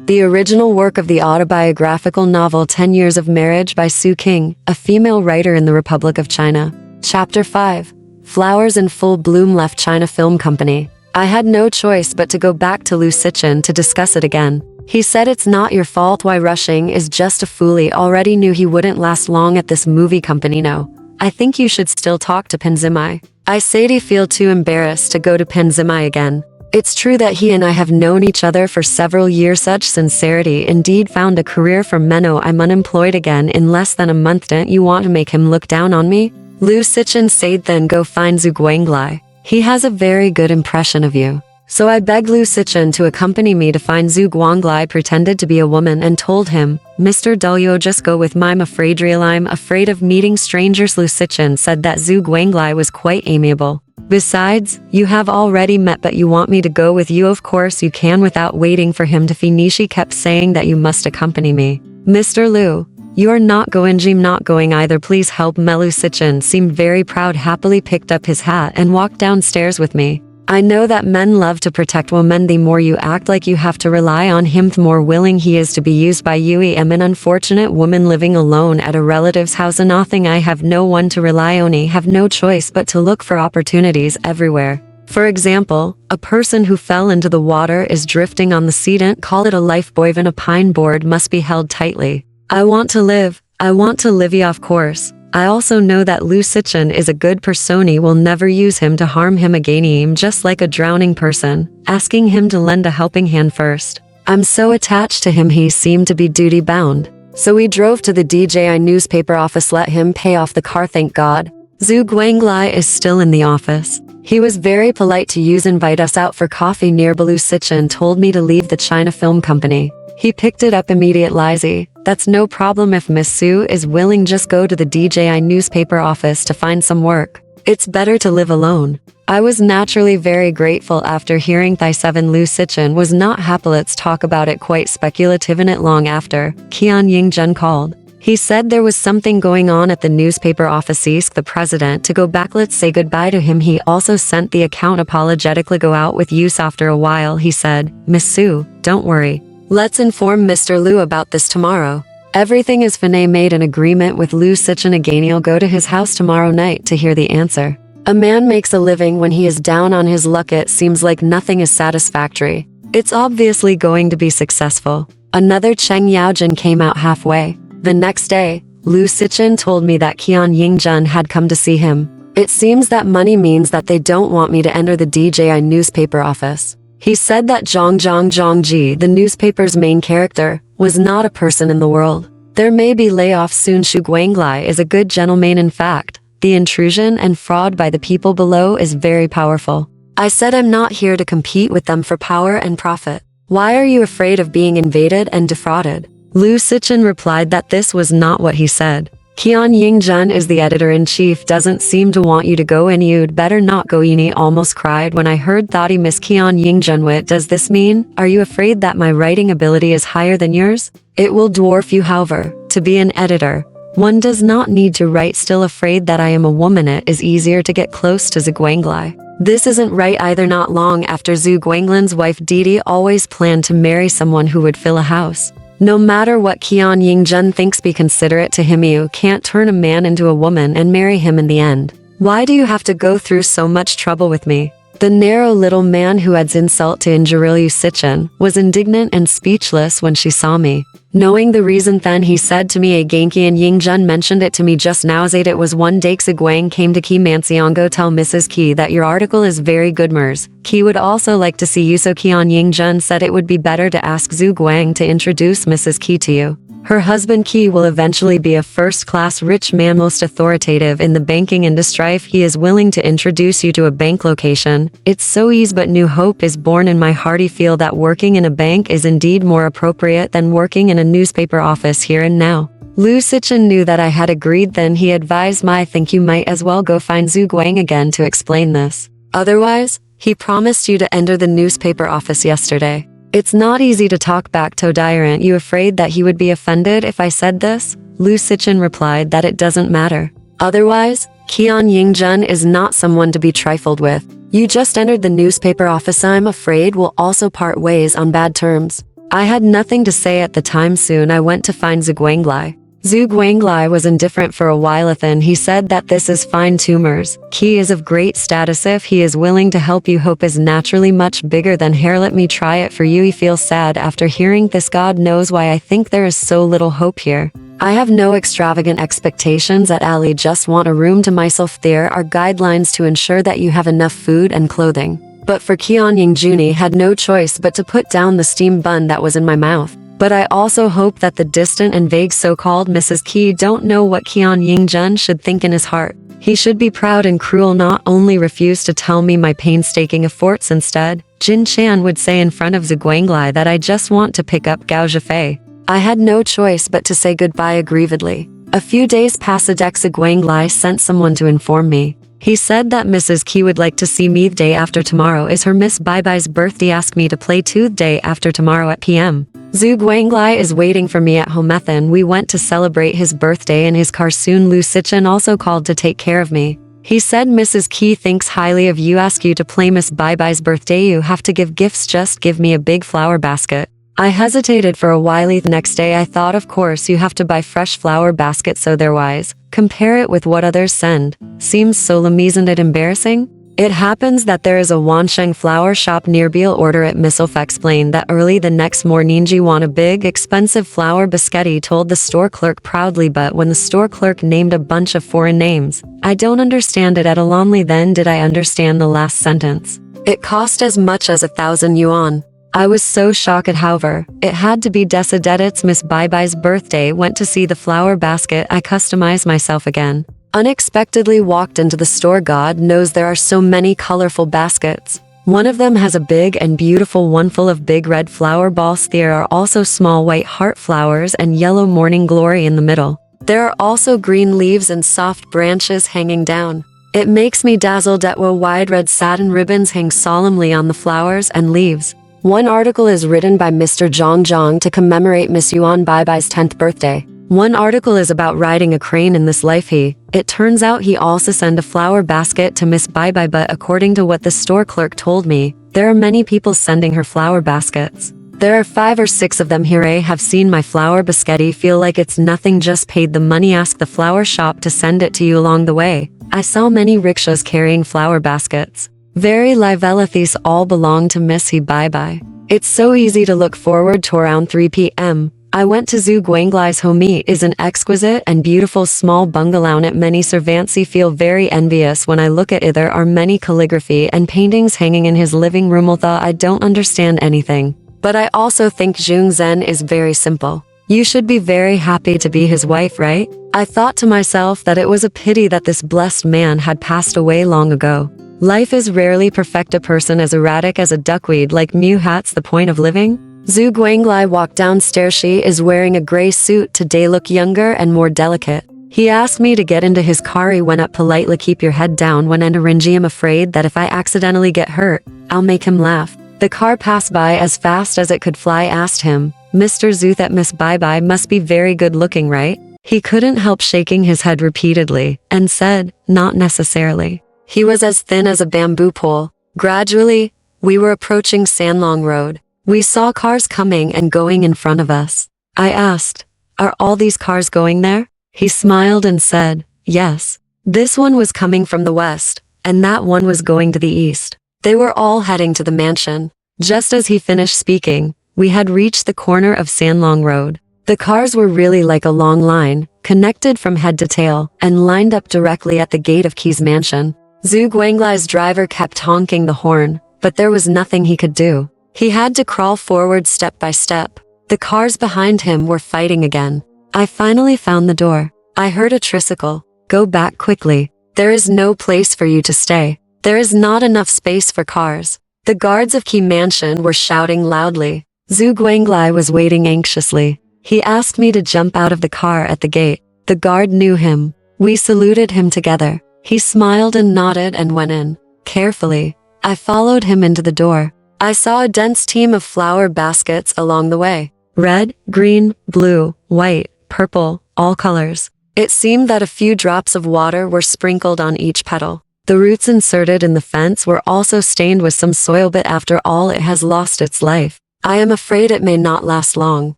the original work of the autobiographical novel 10 Years of Marriage by Su Qing, a female writer in the Republic of China. Chapter 5. Flowers in Full Bloom left China Film Company. I had no choice but to go back to Lu Sichen to discuss it again. He said it's not your fault, why rushing is just a foolie, already knew he wouldn't last long at this movie company. No, I think you should still talk to Penzimai. I say to feel too embarrassed to go to Penzimai again. It's true that he and I have known each other for several years. Such sincerity indeed found a career for Menno. I'm unemployed again in less than a month. Don't you want to make him look down on me? Lu Sichen said, then go find Zhu Guanglai. He has a very good impression of you. So I begged Lu Sichen to accompany me to find Zhu Guanglai, pretended to be a woman, and told him, Mr. Dulyo, just go with me. I'm afraid of meeting strangers. Lu Sichen said that Zhu Guanglai was quite amiable. Besides, you have already met, but you want me to go with you. Of course you can. Without waiting for him to finish, he kept saying that you must accompany me. Mr. Lu, you're not going. I'm not going either. Please help me. Lu Sichen seemed very proud, happily picked up his hat and walked downstairs with me. I know that men love to protect women. The more you act like you have to rely on him, the more willing he is to be used by you. I am an unfortunate woman living alone at a relative's house, and nothing. I have no one to rely on. I have no choice but to look for opportunities everywhere. For example, a person who fell into the water is drifting on the sea. Don't call it a lifebuoy, and a pine board must be held tightly. I want to live. Of course. I also know that Lu Sichen is a good person. He will never use him to harm him again. I'm just like a drowning person, asking him to lend a helping hand first. I'm so attached to him. He seemed to be duty bound. So we drove to the DJI newspaper office, let him pay off the car. Thank God. Zhu Guanglai is still in the office. He was very polite to invite us out for coffee nearby. Lu Sichen told me to leave the China Film Company. He picked it up immediately. That's no problem if Miss Su is willing. Just go to the DJI newspaper office to find some work. It's better to live alone. I was naturally very grateful after hearing Thai 7. Lu Sichen was not happy. Let's talk about it. Quite speculative. In it long after, Qian Yingjun called. He said there was something going on at the newspaper office. Asked the president to go back. Let's say goodbye to him. He also sent the account apologetically go out with you. After a while he said, Miss Su, don't worry. Let's inform Mr. Lu about this tomorrow. Everything is fine. Made an agreement with Lu Sichen again. He'll go to his house tomorrow night to hear the answer. A man makes a living when he is down on his luck. It seems like nothing is satisfactory. It's obviously going to be successful. Another Cheng Yaojin came out halfway. The next day, Lu Sichen told me that Qian Yingjun had come to see him. It seems that money means that they don't want me to enter the DJI newspaper office. He said that Zhang, the newspaper's main character, was not a person in the world. There may be layoffs soon. Zhu Guanglai is a good gentleman. In fact, the intrusion and fraud by the people below is very powerful. I said I'm not here to compete with them for power and profit. Why are you afraid of being invaded and defrauded? Lu Sichen replied that this was not what he said. Qian Yingjun is the editor-in-chief, doesn't seem to want you to go, and you'd better not go. Yini almost cried when I heard that. Miss Qian Yingjun, what does this mean? Are you afraid that my writing ability is higher than yours? It will dwarf you. However, to be an editor, one does not need to write. Still afraid that I am a woman. It is easier to get close to Zhu Guanglai. This isn't right either. Not long after, Zhu Guanglin's wife Didi always planned to marry someone who would fill a house. No matter what Qian Yingjun thinks, be considerate to him. You can't turn a man into a woman and marry him in the end. Why do you have to go through so much trouble with me? The narrow little man who adds insult to injury. Lu Sichen was indignant and speechless when she saw me. Knowing the reason, then he said to me, a Qian Yingjun mentioned it to me just now. It was one day Xi Guang came to Qi Manxiango. Tell Mrs. Qi that your article is very good. Mers. Qi would also like to see you. So Qian Yingjun said it would be better to ask Zhu Guang to introduce Mrs. Qi to you. Her husband Qi will eventually be a first-class rich man, most authoritative in the banking industry. If he is willing to introduce you to a bank location, it's so easy. But new hope is born in my heart. I feel that working in a bank is indeed more appropriate than working in a newspaper office here and now. Lu Sichen knew that I had agreed. Then he advised me, I think you might as well go find Zhu Guang again to explain this. Otherwise, he promised you to enter the newspaper office yesterday. It's not easy to talk back to. Aren't you afraid that he would be offended if I said this? Lu Sichen replied that it doesn't matter. Otherwise, Qian Yingjun is not someone to be trifled with. You just entered the newspaper office. I'm afraid we'll also part ways on bad terms. I had nothing to say at the time. Soon I went to find Zhu Guanglai. Zhu Guanglai was indifferent for a while. Then he said that this is fine tumors. Qi is of great status. If he is willing to help you, hope is naturally much bigger than hair. Let me try it for you. He feels sad after hearing this. God knows why I think there is so little hope here. I have no extravagant expectations at Ali, just want a room to myself. There are guidelines to ensure that you have enough food and clothing. But for Qianying, Junie had no choice but to put down the steam bun that was in my mouth. But I also hope that the distant and vague so-called Mrs. Qi don't know what Qianying Jun should think in his heart. He should be proud and cruel, not only refuse to tell me my painstaking efforts. Instead, Jin Chan would say in front of Zhu Guanglai that I just want to pick up Gao Zhifei. I had no choice but to say goodbye aggrievedly. A few days passed. Zhu Guanglai sent someone to inform me. He said that Mrs. Qi would like to see me the day after tomorrow is her Miss Baibai's birthday. Ask me to play the day after tomorrow at PM. Zhu Guanglai is waiting for me at home. Then we went to celebrate his birthday in his car. Soon Lu Sichen also called to take care of me. He said Mrs. Qi thinks highly of you, ask you to play Miss Baibai's birthday. You have to give gifts, just give me a big flower basket. I hesitated for a while. The next day I thought, of course you have to buy fresh flower baskets, so they're wise. Compare it with what others send. Seems so lame, isn't it embarrassing? It happens that there is a Wansheng flower shop nearby. Order it. Myself explained that early the next morning she want a big expensive flower basket. He told the store clerk proudly, but when the store clerk named a bunch of foreign names, I don't understand it at all. Only then did I understand the last sentence. It cost as much as 1,000 yuan. I was so shocked. However, it had to be decided. It's Miss Baibai's birthday. Went to see the flower basket. I customized myself again. Unexpectedly walked into the store. God knows there are so many colorful baskets. One of them has a big and beautiful one full of big red flower balls. There are also small white heart flowers and yellow morning glory in the middle. There are also green leaves and soft branches hanging down. It makes me dazzled at what wide red satin ribbons hang solemnly on the flowers and leaves. One article is written by Mr. Zhang to commemorate Miss Yuan Baibai's 10th birthday. One article is about riding a crane in this life. It turns out he also sent a flower basket to Miss Baibai, but according to what the store clerk told me, there are many people sending her flower baskets. There are 5 or 6 of them here. I have seen my flower basket. Feel like it's nothing, just paid the money, ask the flower shop to send it to you along the way. I saw many rickshaws carrying flower baskets. Very lively. These all belong to Miss Baibai. It's so easy to look forward to. Around 3 p.m. I went to Zhu Guanglai's home. It is an exquisite and beautiful small bungalow. At many servants feel very envious when I look at it. There are many calligraphy and paintings hanging in his living room. Although I don't understand anything, but I also think Zhong Zhen is very simple. You should be very happy to be his wife, right? I thought to myself that it was a pity that this blessed man had passed away long ago. Life is rarely perfect. A person as erratic as a duckweed like Mew Hat's the point of living. Zhu Guanglai walked downstairs. She is wearing a gray suit today, look younger and more delicate. He asked me to get into his car. He went up politely. Keep your head down when entering. I'm afraid that if I accidentally get hurt, I'll make him laugh. The car passed by as fast as it could fly. Asked him, Mr. Zhu, that Miss Baibai must be very good looking, right? He couldn't help shaking his head repeatedly and said, not necessarily. He was as thin as a bamboo pole. Gradually, we were approaching Sanlong Road. We saw cars coming and going in front of us. I asked, are all these cars going there? He smiled and said, yes. This one was coming from the west, and that one was going to the east. They were all heading to the mansion. Just as he finished speaking, we had reached the corner of Sanlong Road. The cars were really like a long line, connected from head to tail, and lined up directly at the gate of Qi's mansion. Zhu Guanglai's driver kept honking the horn, but there was nothing he could do. He had to crawl forward step by step. The cars behind him were fighting again. I finally found the door. I heard a tricycle. Go back quickly. There is no place for you to stay. There is not enough space for cars. The guards of Qi Mansion were shouting loudly. Zhu Guanglai was waiting anxiously. He asked me to jump out of the car at the gate. The guard knew him. We saluted him together. He smiled and nodded and went in. Carefully, I followed him into the door. I saw a dense team of flower baskets along the way. Red, green, blue, white, purple, all colors. It seemed that a few drops of water were sprinkled on each petal. The roots inserted in the fence were also stained with some soil, but after all it has lost its life. I am afraid it may not last long.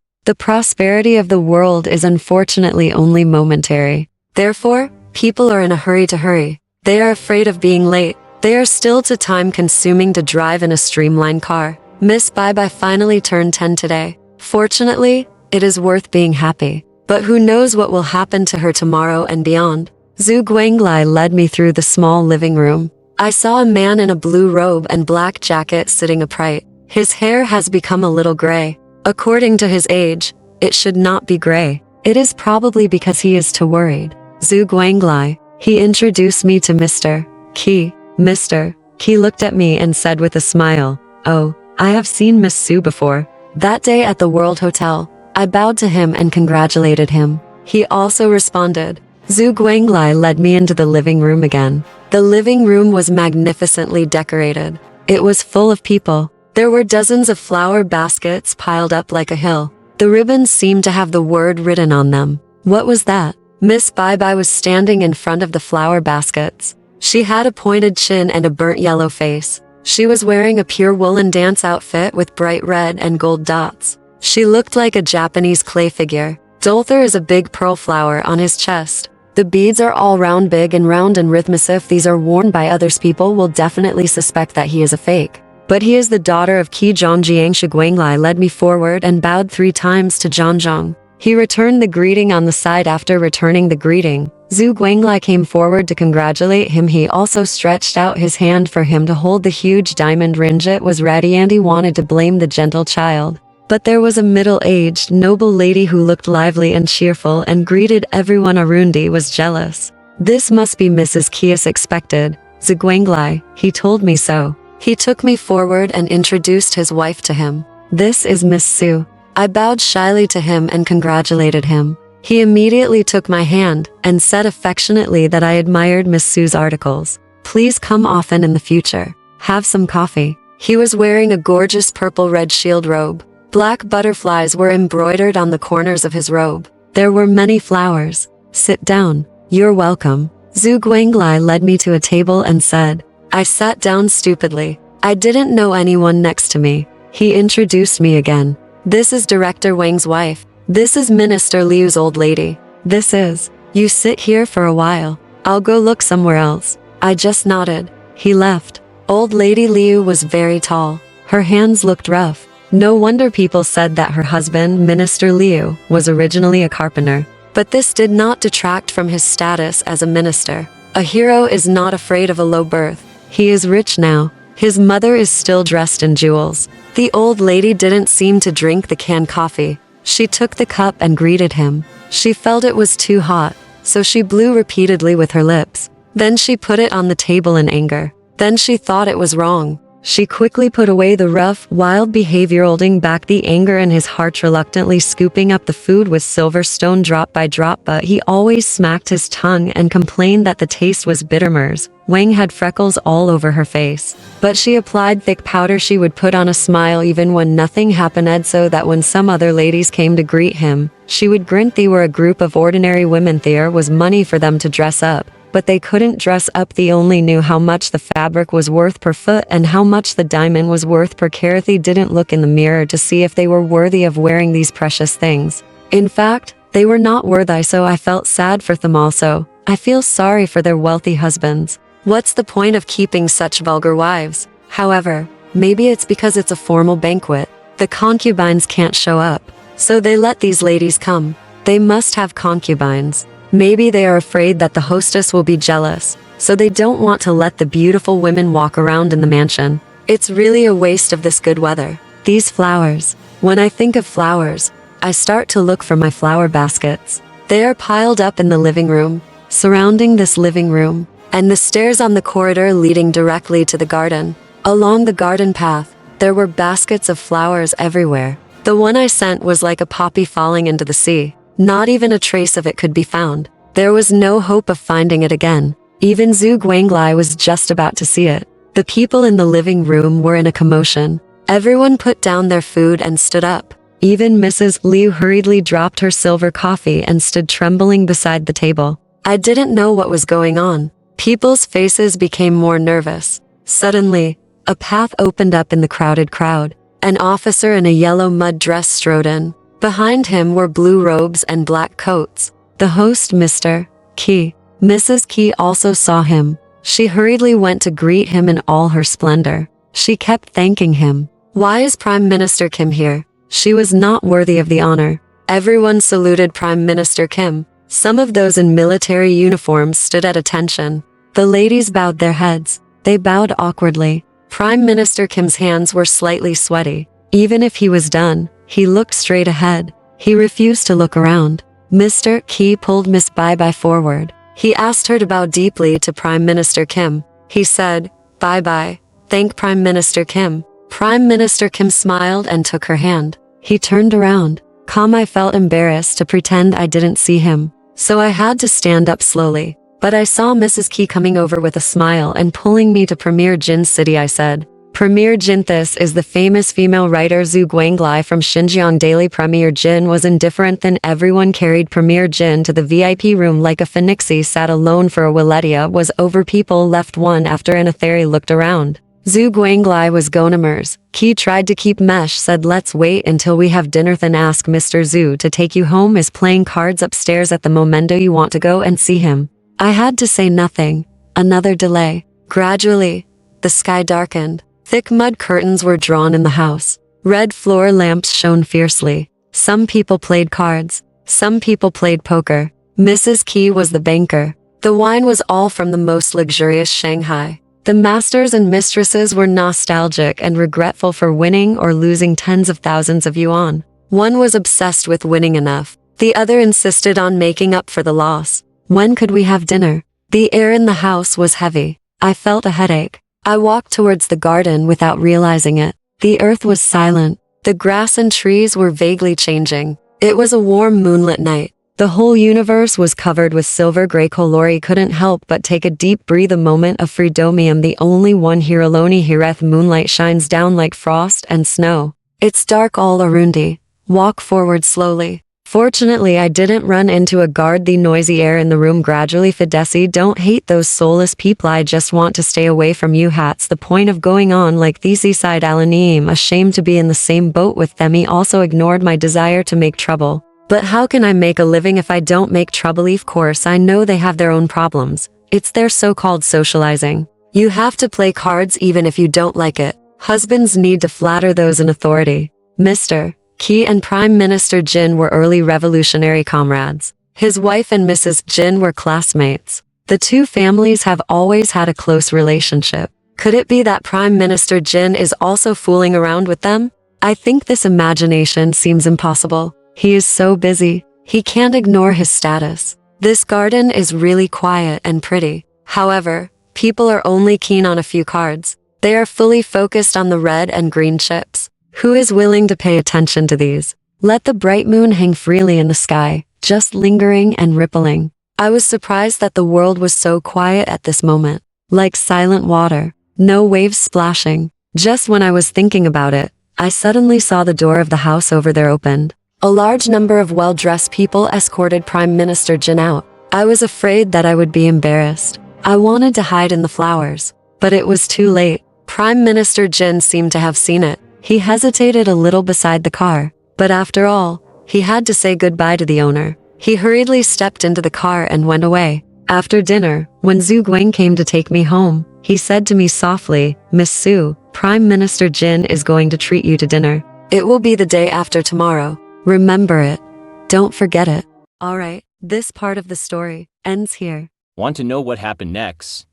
The prosperity of the world is unfortunately only momentary. Therefore, people are in a hurry to hurry. They are afraid of being late. They are still too time-consuming to drive in a streamlined car. Miss Bai Bai finally turned 10 today. Fortunately, it is worth being happy. But who knows what will happen to her tomorrow and beyond. Zhu Guanglai led me through the small living room. I saw a man in a blue robe and black jacket sitting upright. His hair has become a little gray. According to his age, it should not be gray. It is probably because he is too worried. Zhu Guanglai. He introduced me to Mr. Qi. Mr. Qi looked at me and said with a smile, "Oh, I have seen Miss Su before." That day at the World Hotel, I bowed to him and congratulated him. He also responded. Zhu Guanglai led me into the living room again. The living room was magnificently decorated. It was full of people. There were dozens of flower baskets piled up like a hill. The ribbons seemed to have the word written on them. What was that? Miss Bai Bai was standing in front of the flower baskets. She had a pointed chin and a burnt yellow face. She was wearing a pure woolen dance outfit with bright red and gold dots. She looked like a Japanese clay figure. Dolther is a big pearl flower on his chest. The beads are all round and rhythmic. If these are worn by others, people will definitely suspect that he is a fake. But he is the daughter of Qi Zhongjiang. Zhu Guanglai led me forward and bowed 3 times to Zhang. He returned the greeting on the side. After returning the greeting, Zhu Guanglai came forward to congratulate him. He also stretched out his hand for him to hold the huge diamond ring. It was ready and he wanted to blame the gentle child. But there was a middle-aged, noble lady who looked lively and cheerful and greeted everyone. Arundi was jealous. This must be Mrs. Qi expected. Zhu Guanglai, he told me so. He took me forward and introduced his wife to him. This is Miss Su. I bowed shyly to him and congratulated him. He immediately took my hand and said affectionately that I admired Miss Su's articles. Please come often in the future. Have some coffee. He was wearing a gorgeous purple-red shield robe. Black butterflies were embroidered on the corners of his robe. There were many flowers. Sit down. You're welcome. Zhu Guanglai led me to a table and said. I sat down stupidly. I didn't know anyone next to me. He introduced me again. This is Director Wang's wife. This is Minister Liu's old lady. This is. You sit here for a while. I'll go look somewhere else. I just nodded. He left. Old Lady Liu was very tall. Her hands looked rough. No wonder people said that her husband, Minister Liu, was originally a carpenter. But this did not detract from his status as a minister. A hero is not afraid of a low birth. He is rich now. His mother is still dressed in jewels. The old lady didn't seem to drink the canned coffee. She took the cup and greeted him. She felt it was too hot, so she blew repeatedly with her lips. Then she put it on the table in anger. Then she thought it was wrong. She quickly put away the rough, wild behavior, holding back the anger in his heart, reluctantly scooping up the food with silver stone drop by drop. But he always smacked his tongue and complained that the taste was bittermers. Wang had freckles all over her face, but she applied thick powder. She would put on a smile even when nothing happened, so that when some other ladies came to greet him, she would grin. They were a group of ordinary women. There was money for them to dress up, but they couldn't dress up. They only knew how much the fabric was worth per foot and how much the diamond was worth per carat. They didn't look in the mirror to see if they were worthy of wearing these precious things. In fact, they were not worthy, so I felt sad for them also. I feel sorry for their wealthy husbands. What's the point of keeping such vulgar wives? However, maybe it's because it's a formal banquet. The concubines can't show up, so they let these ladies come. They must have concubines. Maybe they are afraid that the hostess will be jealous, so they don't want to let the beautiful women walk around in the mansion. It's really a waste of this good weather. These flowers. When I think of flowers, I start to look for my flower baskets. They are piled up in the living room, surrounding this living room, and the stairs on the corridor leading directly to the garden. Along the garden path, there were baskets of flowers everywhere. The one I sent was like a poppy falling into the sea. Not even a trace of it could be found. There was no hope of finding it again. Even Zhu Guanglai was just about to see it. The people in the living room were in a commotion. Everyone put down their food and stood up. Even Mrs. Liu hurriedly dropped her silver coffee and stood trembling beside the table. I didn't know what was going on. People's faces became more nervous. Suddenly, a path opened up in the crowded crowd. An officer in a yellow mud dress strode in. Behind him were blue robes and black coats. The host, Mr. Qi. Mrs. Qi also saw him. She hurriedly went to greet him in all her splendor. She kept thanking him. Why is Prime Minister Kim here? She was not worthy of the honor. Everyone saluted Prime Minister Kim. Some of those in military uniforms stood at attention. The ladies bowed their heads. They bowed awkwardly. Prime Minister Kim's hands were slightly sweaty. Even if he was done, he looked straight ahead. He refused to look around. Mr. Qi pulled Miss Bai forward. He asked her to bow deeply to Prime Minister Kim. He said, "Bye. Thank Prime Minister Kim." Prime Minister Kim smiled and took her hand. He turned around. I felt embarrassed to pretend I didn't see him. So I had to stand up slowly. But I saw Mrs. Qi coming over with a smile and pulling me to Premier Jin's city. I said, "Premier Jin, this is the famous female writer Zhu Guanglai from Xinjiang Daily." Premier Jin was indifferent. Then everyone carried Premier Jin to the VIP room like a phoenixie sat alone for a Wiletia was over. People left one after another. Looked around. Zhu Guanglai was Gonamers. Qi tried to keep Mesh, said, "Let's wait until we have dinner, then ask Mr. Zhu to take you home. Is playing cards upstairs at the momento you want to go and see him." I had to say nothing. Another delay. Gradually, the sky darkened. Thick mud curtains were drawn in the house. Red floor lamps shone fiercely. Some people played cards. Some people played poker. Mrs. Qi was the banker. The wine was all from the most luxurious Shanghai. The masters and mistresses were nostalgic and regretful for winning or losing tens of thousands of yuan. One was obsessed with winning enough. The other insisted on making up for the loss. When could we have dinner? The air in the house was heavy. I felt a headache. I walked towards the garden without realizing it. The earth was silent. The grass and trees were vaguely changing. It was a warm moonlit night. The whole universe was covered with silver gray color. Couldn't help but take a deep breath. A moment of freedom. The only one here alone. Hireth moonlight shines down like frost and snow. It's dark all around. Walk forward slowly. Fortunately, I didn't run into a guard. The noisy air in the room gradually faded. Don't hate those soulless people. I just want to stay away from you. Hat's the point of going on like these, sighed Alanim, ashamed to be in the same boat with them. He also ignored my desire to make trouble. But how can I make a living if I don't make trouble? Of course, I know they have their own problems. It's their so-called socializing. You have to play cards even if you don't like it. Husbands need to flatter those in authority. Mr. Qi and Prime Minister Jin were early revolutionary comrades. His wife and Mrs. Jin were classmates. The two families have always had a close relationship. Could it be that Prime Minister Jin is also fooling around with them? I think this imagination seems impossible. He is so busy. He can't ignore his status. This garden is really quiet and pretty. However, people are only keen on a few cards. They are fully focused on the red and green chips. Who is willing to pay attention to these? Let the bright moon hang freely in the sky, just lingering and rippling. I was surprised that the world was so quiet at this moment. Like silent water. No waves splashing. Just when I was thinking about it, I suddenly saw the door of the house over there opened. A large number of well-dressed people escorted Prime Minister Jin out. I was afraid that I would be embarrassed. I wanted to hide in the flowers. But it was too late. Prime Minister Jin seemed to have seen it. He hesitated a little beside the car. But after all, he had to say goodbye to the owner. He hurriedly stepped into the car and went away. After dinner, when Zhu Guang came to take me home, he said to me softly, "Miss Su, Prime Minister Jin is going to treat you to dinner. It will be the day after tomorrow. Remember it. Don't forget it." Alright, this part of the story ends here. Want to know what happened next?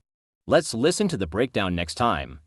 Let's listen to the breakdown next time.